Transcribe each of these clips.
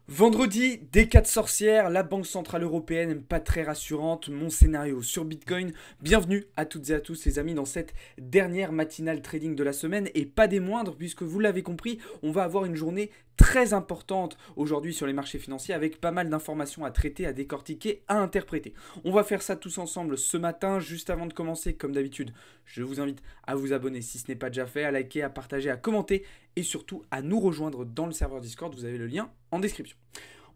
Vendredi, des 4 sorcières, la Banque Centrale Européenne pas très rassurante, mon scénario sur Bitcoin. Bienvenue à toutes et à tous les amis dans cette dernière matinale trading de la semaine et pas des moindres puisque vous l'avez compris, on va avoir une journée très importante aujourd'hui sur les marchés financiers avec pas mal d'informations à traiter, à décortiquer, à interpréter. On va faire ça tous ensemble ce matin, juste avant de commencer comme d'habitude. Je vous invite à vous abonner si ce n'est pas déjà fait, à liker, à partager, à commenter et surtout à nous rejoindre dans le serveur Discord, vous avez le lien en description.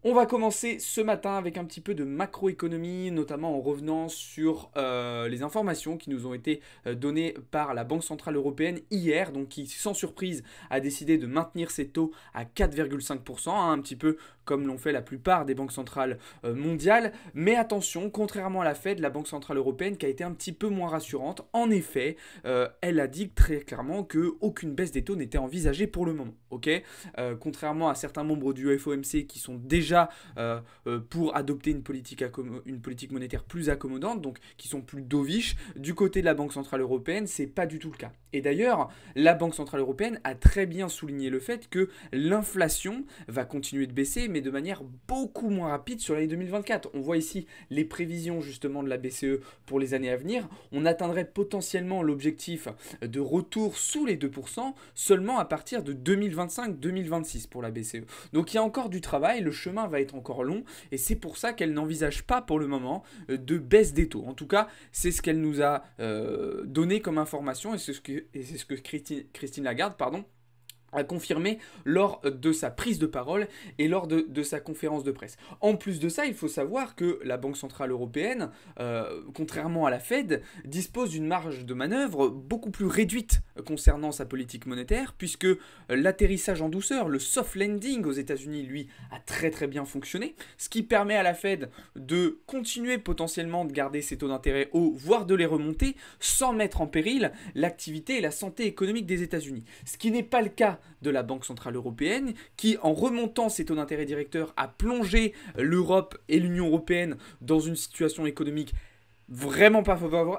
On va commencer ce matin avec un petit peu de macroéconomie, notamment en revenant sur les informations qui nous ont été données par la Banque Centrale Européenne hier, donc qui, sans surprise, a décidé de maintenir ses taux à 4,5%, hein, un petit peu comme l'ont fait la plupart des banques centrales mondiales. Mais attention, contrairement à la Fed, la Banque Centrale Européenne qui a été un petit peu moins rassurante, en effet, elle a dit très clairement qu'aucune baisse des taux n'était envisagée pour le moment. Okay, contrairement à certains membres du FOMC qui sont déjà pour adopter une politique monétaire plus accommodante, donc qui sont plus dovish, du côté de la Banque Centrale Européenne, c'est pas du tout le cas. Et d'ailleurs, la Banque Centrale Européenne a très bien souligné le fait que l'inflation va continuer de baisser, mais de manière beaucoup moins rapide sur l'année 2024. On voit ici les prévisions justement de la BCE pour les années à venir. On atteindrait potentiellement l'objectif de retour sous les 2% seulement à partir de 2025-2026 pour la BCE. Donc il y a encore du travail, le chemin va être encore long, et c'est pour ça qu'elle n'envisage pas pour le moment de baisse des taux. En tout cas, c'est ce qu'elle nous a donné comme information, et c'est ce que Christine Lagarde, a confirmé lors de sa prise de parole et lors de sa conférence de presse. En plus de ça, il faut savoir que la Banque Centrale Européenne, contrairement à la Fed, dispose d'une marge de manœuvre beaucoup plus réduite concernant sa politique monétaire, puisque l'atterrissage en douceur, le soft landing aux États-Unis, lui, a très très bien fonctionné, ce qui permet à la Fed de continuer potentiellement de garder ses taux d'intérêt hauts, voire de les remonter, sans mettre en péril l'activité et la santé économique des États-Unis. Ce qui n'est pas le cas de la Banque Centrale Européenne, qui en remontant ses taux d'intérêt directeurs a plongé l'Europe et l'Union Européenne dans une situation économique vraiment pas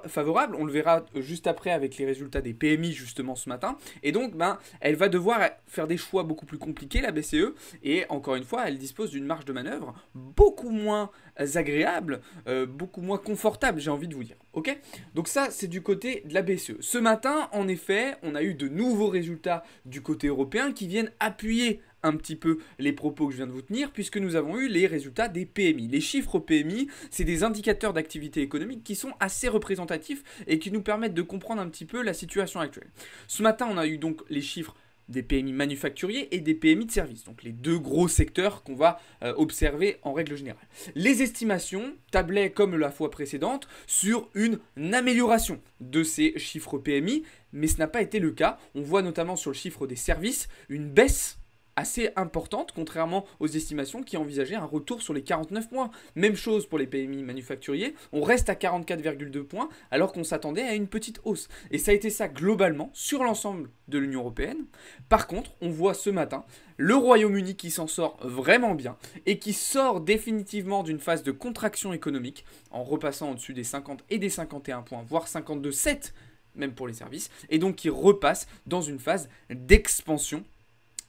favorable. On le verra juste après avec les résultats des PMI justement ce matin. Et donc, elle va devoir faire des choix beaucoup plus compliqués, la BCE. Et encore une fois, elle dispose d'une marge de manœuvre beaucoup moins agréable, beaucoup moins confortable, j'ai envie de vous dire. Ok ? Donc ça, c'est du côté de la BCE. Ce matin, en effet, on a eu de nouveaux résultats du côté européen qui viennent appuyer un petit peu les propos que je viens de vous tenir, puisque nous avons eu les résultats des PMI. Les chiffres PMI, c'est des indicateurs d'activité économique qui sont assez représentatifs et qui nous permettent de comprendre un petit peu la situation actuelle. Ce matin, on a eu donc les chiffres des PMI manufacturiers et des PMI de services, donc les deux gros secteurs qu'on va observer en règle générale. Les estimations tablaient, comme la fois précédente, sur une amélioration de ces chiffres PMI, mais ce n'a pas été le cas. On voit notamment sur le chiffre des services une baisse assez importante, contrairement aux estimations qui envisageaient un retour sur les 49 points. Même chose pour les PMI manufacturiers, on reste à 44,2 points alors qu'on s'attendait à une petite hausse. Et ça a été ça globalement sur l'ensemble de l'Union Européenne. Par contre, on voit ce matin le Royaume-Uni qui s'en sort vraiment bien et qui sort définitivement d'une phase de contraction économique en repassant au-dessus des 50 et des 51 points, voire 52,7 même pour les services, et donc qui repasse dans une phase d'expansion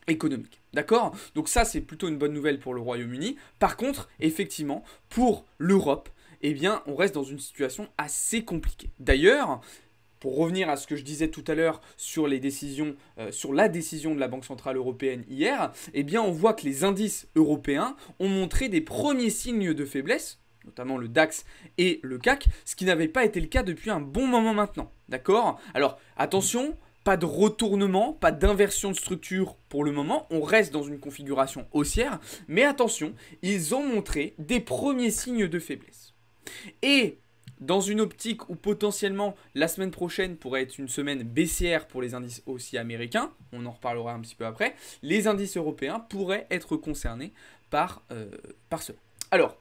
économique. D'accord ? Donc ça, c'est plutôt une bonne nouvelle pour le Royaume-Uni. Par contre, effectivement, pour l'Europe, eh bien, on reste dans une situation assez compliquée. D'ailleurs, pour revenir à ce que je disais tout à l'heure sur les décisions, sur la décision de la Banque Centrale Européenne hier, eh bien, on voit que les indices européens ont montré des premiers signes de faiblesse, notamment le DAX et le CAC, ce qui n'avait pas été le cas depuis un bon moment maintenant. D'accord ? Alors, attention, pas de retournement, pas d'inversion de structure pour le moment. On reste dans une configuration haussière. Mais attention, ils ont montré des premiers signes de faiblesse. Et dans une optique où potentiellement la semaine prochaine pourrait être une semaine baissière pour les indices haussiers américains, on en reparlera un petit peu après, les indices européens pourraient être concernés par cela. Alors,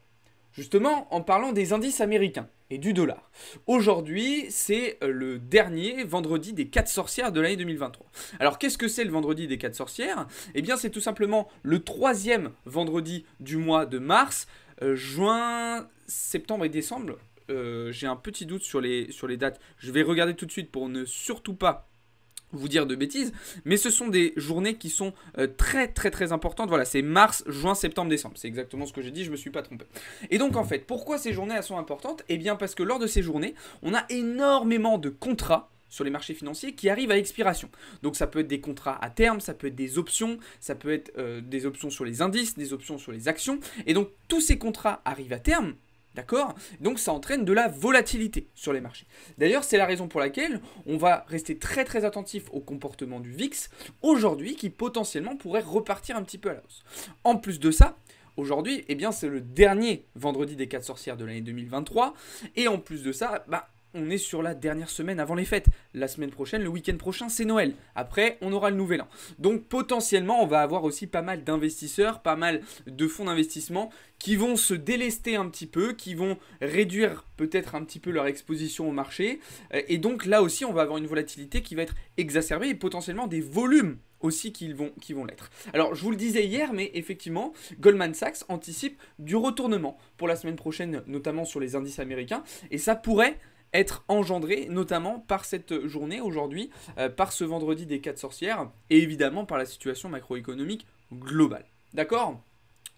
justement, en parlant des indices américains et du dollar. Aujourd'hui, c'est le dernier vendredi des 4 sorcières de l'année 2023. Alors, qu'est-ce que c'est le vendredi des 4 sorcières ? Eh bien, c'est tout simplement le troisième vendredi du mois de mars, juin, septembre et décembre. J'ai un petit doute sur les dates. Je vais regarder tout de suite pour ne surtout pas vous dire de bêtises, mais ce sont des journées qui sont très très très importantes. Voilà, c'est mars, juin, septembre, décembre. C'est exactement ce que j'ai dit, je ne me suis pas trompé. Et donc en fait, pourquoi ces journées elles sont importantes? Eh bien parce que lors de ces journées, on a énormément de contrats sur les marchés financiers qui arrivent à expiration. Donc ça peut être des contrats à terme, ça peut être des options, ça peut être des options sur les indices, des options sur les actions. Et donc tous ces contrats arrivent à terme. D'accord? Donc ça entraîne de la volatilité sur les marchés. D'ailleurs, c'est la raison pour laquelle on va rester très très attentif au comportement du VIX aujourd'hui qui potentiellement pourrait repartir un petit peu à la hausse. En plus de ça, aujourd'hui, eh bien, c'est le dernier vendredi des 4 sorcières de l'année 2023 et en plus de ça, on est sur la dernière semaine avant les fêtes. La semaine prochaine, le week-end prochain, c'est Noël. Après, on aura le nouvel an. Donc potentiellement, on va avoir aussi pas mal d'investisseurs, pas mal de fonds d'investissement qui vont se délester un petit peu, qui vont réduire peut-être un petit peu leur exposition au marché. Et donc là aussi, on va avoir une volatilité qui va être exacerbée et potentiellement des volumes aussi qui vont l'être. Alors, je vous le disais hier, mais effectivement, Goldman Sachs anticipe du retournement pour la semaine prochaine, notamment sur les indices américains. Et ça pourrait être engendré notamment par cette journée aujourd'hui, par ce vendredi des 4 sorcières, et évidemment par la situation macroéconomique globale. D'accord ?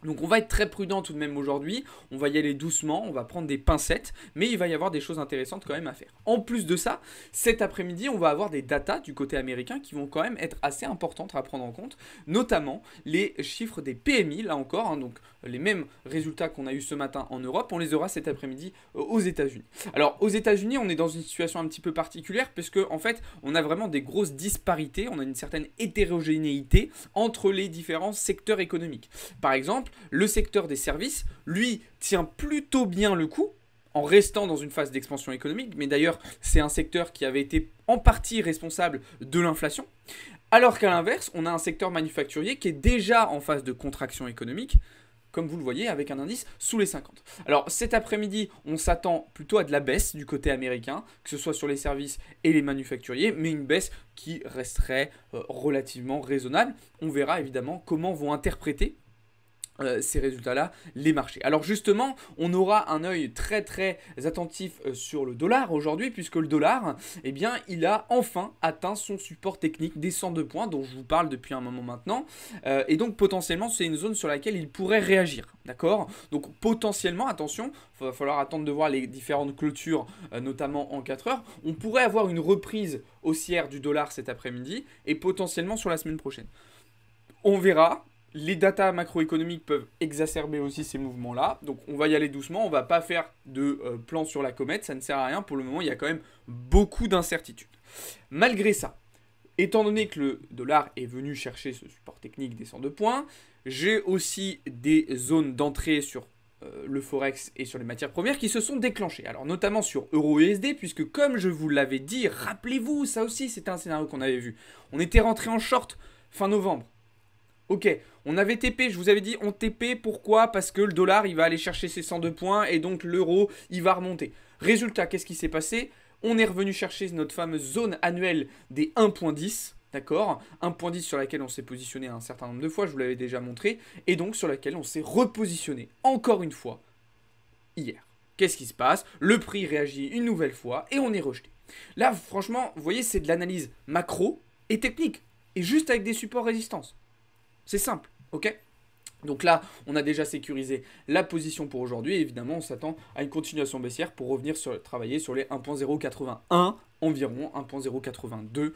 Donc on va être très prudent tout de même aujourd'hui, on va y aller doucement, on va prendre des pincettes, mais il va y avoir des choses intéressantes quand même à faire. En plus de ça, cet après-midi, on va avoir des datas du côté américain qui vont quand même être assez importantes à prendre en compte, notamment les chiffres des PMI, là encore, donc les mêmes résultats qu'on a eu ce matin en Europe, on les aura cet après-midi aux États-Unis. Alors aux États-Unis, on est dans une situation un petit peu particulière, puisque en fait, on a vraiment des grosses disparités, on a une certaine hétérogénéité entre les différents secteurs économiques. Par exemple, le secteur des services, lui, tient plutôt bien le coup en restant dans une phase d'expansion économique. Mais d'ailleurs, c'est un secteur qui avait été en partie responsable de l'inflation. Alors qu'à l'inverse, on a un secteur manufacturier qui est déjà en phase de contraction économique, comme vous le voyez, avec un indice sous les 50. Alors cet après-midi, on s'attend plutôt à de la baisse du côté américain, que ce soit sur les services et les manufacturiers, mais une baisse qui resterait relativement raisonnable. On verra évidemment comment vont interpréter ces résultats-là, les marchés. Alors justement, on aura un œil très très attentif sur le dollar aujourd'hui, puisque le dollar, eh bien, il a enfin atteint son support technique des 102 points, dont je vous parle depuis un moment maintenant, et donc potentiellement, c'est une zone sur laquelle il pourrait réagir, d'accord? Donc potentiellement, attention, il va falloir attendre de voir les différentes clôtures, notamment en 4 heures, on pourrait avoir une reprise haussière du dollar cet après-midi, et potentiellement sur la semaine prochaine. On verra. Les datas macroéconomiques peuvent exacerber aussi ces mouvements-là. Donc on va y aller doucement, on ne va pas faire de plan sur la comète, ça ne sert à rien. Pour le moment, il y a quand même beaucoup d'incertitudes. Malgré ça, étant donné que le dollar est venu chercher ce support technique des 102 points, j'ai aussi des zones d'entrée sur le Forex et sur les matières premières qui se sont déclenchées. Alors notamment sur Euro-USD, puisque comme je vous l'avais dit, rappelez-vous, ça aussi c'était un scénario qu'on avait vu. On était rentré en short fin novembre. Ok, on avait TP, je vous avais dit on TP, pourquoi? Parce que le dollar il va aller chercher ses 102 points et donc l'euro il va remonter. Résultat, qu'est-ce qui s'est passé? On est revenu chercher notre fameuse zone annuelle des 1.10, d'accord? 1.10 sur laquelle on s'est positionné un certain nombre de fois, je vous l'avais déjà montré, et donc sur laquelle on s'est repositionné encore une fois hier. Qu'est-ce qui se passe? Le prix réagit une nouvelle fois et on est rejeté. Là, franchement, vous voyez, c'est de l'analyse macro et technique, et juste avec des supports résistance. C'est simple, ok? Donc là, on a déjà sécurisé la position pour aujourd'hui. Évidemment, on s'attend à une continuation baissière pour revenir travailler sur les 1.081 environ, 1.082. De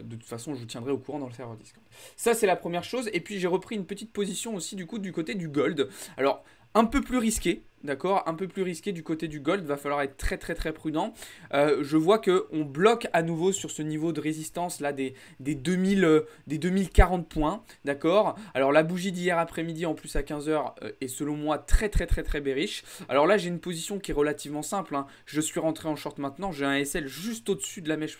toute façon, je vous tiendrai au courant dans le serveur Discord. Ça, c'est la première chose. Et puis, j'ai repris une petite position aussi du coup du côté du gold. Alors, un peu plus risqué. D'accord, un peu plus risqué du côté du gold, va falloir être très très très prudent. Je vois qu'on bloque à nouveau sur ce niveau de résistance là des 2040 points, d'accord. Alors la bougie d'hier après-midi en plus à 15h est selon moi très très très très bearish. Alors là j'ai une position qui est relativement simple, hein. Je suis rentré en short maintenant, j'ai un SL juste au-dessus de la mèche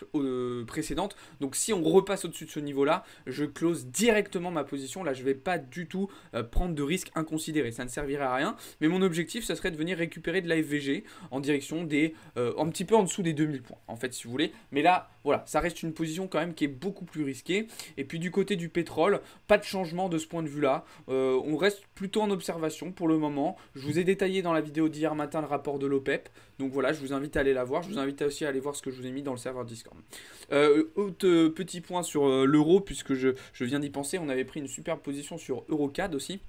précédente. Donc si on repasse au-dessus de ce niveau là, je close directement ma position. Là je ne vais pas du tout prendre de risques inconsidérés, ça ne servirait à rien. Mais mon objectif ça serait de venir récupérer de la FVG en direction des, un petit peu en dessous des 2000 points, en fait, si vous voulez. Mais là, voilà, ça reste une position quand même qui est beaucoup plus risquée. Et puis du côté du pétrole, pas de changement de ce point de vue-là. On reste plutôt en observation pour le moment. Je vous ai détaillé dans la vidéo d'hier matin le rapport de l'OPEP. Donc voilà, je vous invite à aller la voir. Je vous invite aussi à aller voir ce que je vous ai mis dans le serveur Discord. Autre petit point sur l'euro, puisque je viens d'y penser. On avait pris une superbe position sur Eurocad aussi.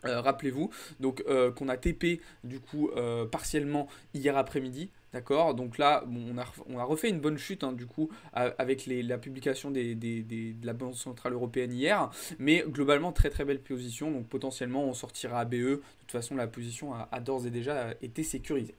Rappelez-vous, donc qu'on a TP du coup partiellement hier après-midi. D'accord, donc là, bon, on a refait une bonne chute, hein, du coup, avec la publication de la Banque Centrale Européenne hier. Mais globalement, très très belle position. Donc potentiellement, on sortira à BE. De toute façon, la position a d'ores et déjà été sécurisée.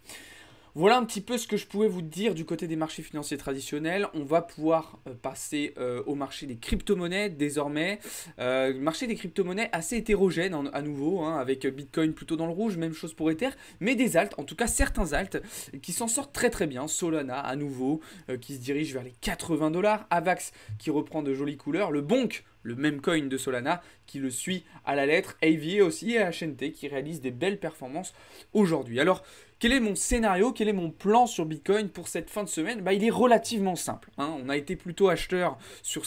Voilà un petit peu ce que je pouvais vous dire du côté des marchés financiers traditionnels. On va pouvoir passer au marché des crypto-monnaies désormais. Marché des crypto-monnaies assez hétérogène à nouveau, hein, avec Bitcoin plutôt dans le rouge, même chose pour Ether, mais des alts, en tout cas certains alts, qui s'en sortent très très bien. Solana à nouveau, qui se dirige vers les 80 $. Avax qui reprend de jolies couleurs. Le Bonk, le même coin de Solana, qui le suit à la lettre. AVA aussi et HNT qui réalisent des belles performances aujourd'hui. Alors, quel est mon scénario, quel est mon plan sur Bitcoin pour cette fin de semaine? Il est relativement simple, hein. On a été plutôt acheteur sur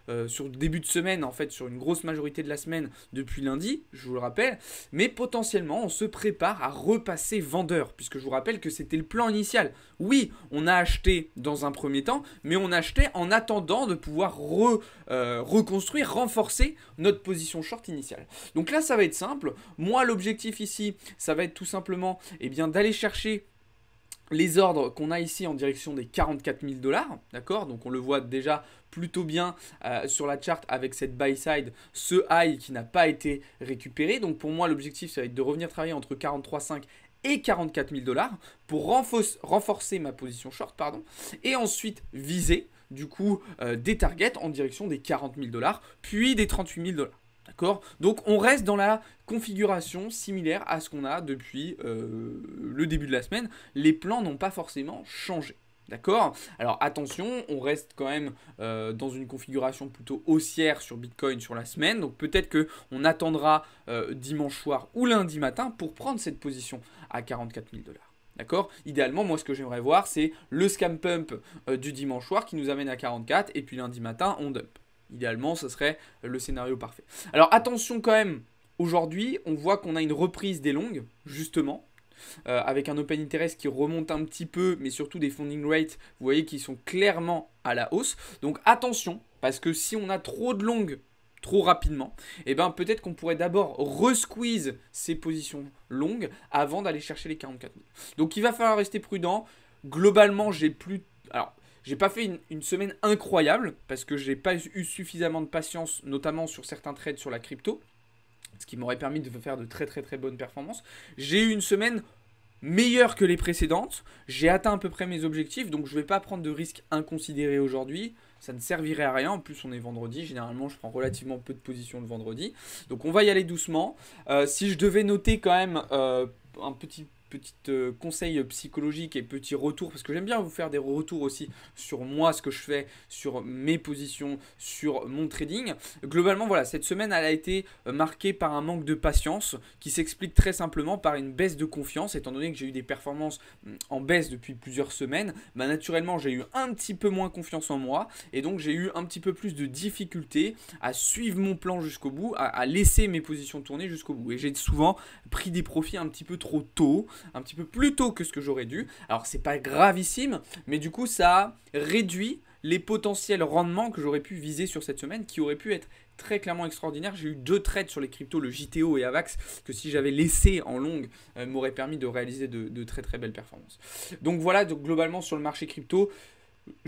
le début de semaine, en fait, sur une grosse majorité de la semaine depuis lundi, je vous le rappelle. Mais potentiellement, on se prépare à repasser vendeur, puisque je vous rappelle que c'était le plan initial. Oui, on a acheté dans un premier temps, mais on achetait en attendant de pouvoir reconstruire, renforcer notre position short initiale. Donc là, ça va être simple. Moi, l'objectif ici, ça va être tout simplement d'aller chercher les ordres qu'on a ici en direction des 44 000 $, d'accord? Donc on le voit déjà plutôt bien sur la chart avec cette buy side, ce high qui n'a pas été récupéré. Donc pour moi, l'objectif, ça va être de revenir travailler entre 43,5 et 44 000 $ pour renforcer ma position short, pardon, et ensuite viser du coup des targets en direction des 40 000 $, puis des 38 000 $. D'accord? Donc on reste dans la configuration similaire à ce qu'on a depuis le début de la semaine. Les plans n'ont pas forcément changé. D'accord? Alors attention, on reste quand même dans une configuration plutôt haussière sur Bitcoin sur la semaine. Donc peut-être qu'on attendra dimanche soir ou lundi matin pour prendre cette position à 44 000 $. D'accord? Idéalement, moi ce que j'aimerais voir, c'est le scam pump du dimanche soir qui nous amène à 44 et puis lundi matin, on dump. Idéalement, ce serait le scénario parfait. Alors attention quand même, aujourd'hui, on voit qu'on a une reprise des longues, justement, avec un open interest qui remonte un petit peu, mais surtout des funding rates, vous voyez, qui sont clairement à la hausse. Donc attention, parce que si on a trop de longues trop rapidement, peut-être qu'on pourrait d'abord resqueeze ces positions longues avant d'aller chercher les 44 000. Donc il va falloir rester prudent. Globalement, j'ai pas fait une semaine incroyable parce que j'ai pas eu suffisamment de patience, notamment sur certains trades sur la crypto, ce qui m'aurait permis de faire de très très très bonnes performances. J'ai eu une semaine meilleure que les précédentes, j'ai atteint à peu près mes objectifs, donc je ne vais pas prendre de risques inconsidérés aujourd'hui. Ça ne servirait à rien, en plus on est vendredi, généralement je prends relativement peu de positions le vendredi. Donc on va y aller doucement. Si je devais noter quand même un petit conseil psychologique et petit retour, parce que j'aime bien vous faire des retours aussi sur moi, ce que je fais, sur mes positions, sur mon trading. Globalement, voilà, cette semaine, elle a été marquée par un manque de patience qui s'explique très simplement par une baisse de confiance, étant donné que j'ai eu des performances en baisse depuis plusieurs semaines. Naturellement, j'ai eu un petit peu moins confiance en moi et donc j'ai eu un petit peu plus de difficulté à suivre mon plan jusqu'au bout, à laisser mes positions tourner jusqu'au bout. Et j'ai souvent pris des profits un petit peu trop tôt, un petit peu plus tôt que ce que j'aurais dû. Alors c'est pas gravissime, mais du coup ça a réduit les potentiels rendements que j'aurais pu viser sur cette semaine, qui auraient pu être très clairement extraordinaires. J'ai eu 2 trades sur les cryptos, le JTO et Avax, que si j'avais laissé en longue, m'aurait permis de réaliser de très très belles performances. Donc voilà, donc globalement sur le marché crypto, pour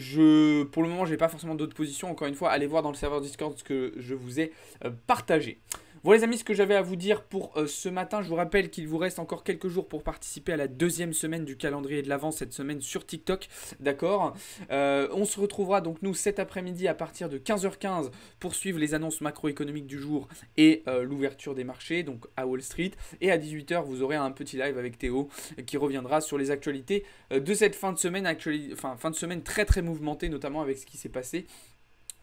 le moment, je n'ai pas forcément d'autres positions. Encore une fois, allez voir dans le serveur Discord ce que je vous ai partagé. Voilà les amis, ce que j'avais à vous dire pour ce matin. Je vous rappelle qu'il vous reste encore quelques jours pour participer à la 2e semaine du calendrier de l'Avent, cette semaine sur TikTok. D'accord, on se retrouvera donc nous cet après-midi à partir de 15h15 pour suivre les annonces macroéconomiques du jour et l'ouverture des marchés, donc à Wall Street. Et à 18h, vous aurez un petit live avec Théo qui reviendra sur les actualités de cette fin de semaine, fin de semaine très très mouvementée, notamment avec ce qui s'est passé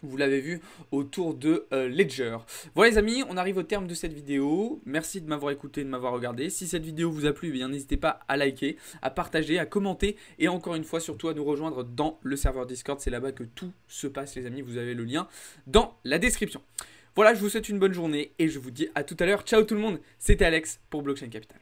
Vous l'avez vu autour de Ledger. Voilà les amis, on arrive au terme de cette vidéo. Merci de m'avoir écouté, de m'avoir regardé. Si cette vidéo vous a plu, eh bien n'hésitez pas à liker, à partager, à commenter et encore une fois surtout à nous rejoindre dans le serveur Discord. C'est là-bas que tout se passe les amis. Vous avez le lien dans la description. Voilà, je vous souhaite une bonne journée et je vous dis à tout à l'heure. Ciao tout le monde, c'était Alex pour Blockchain Capital.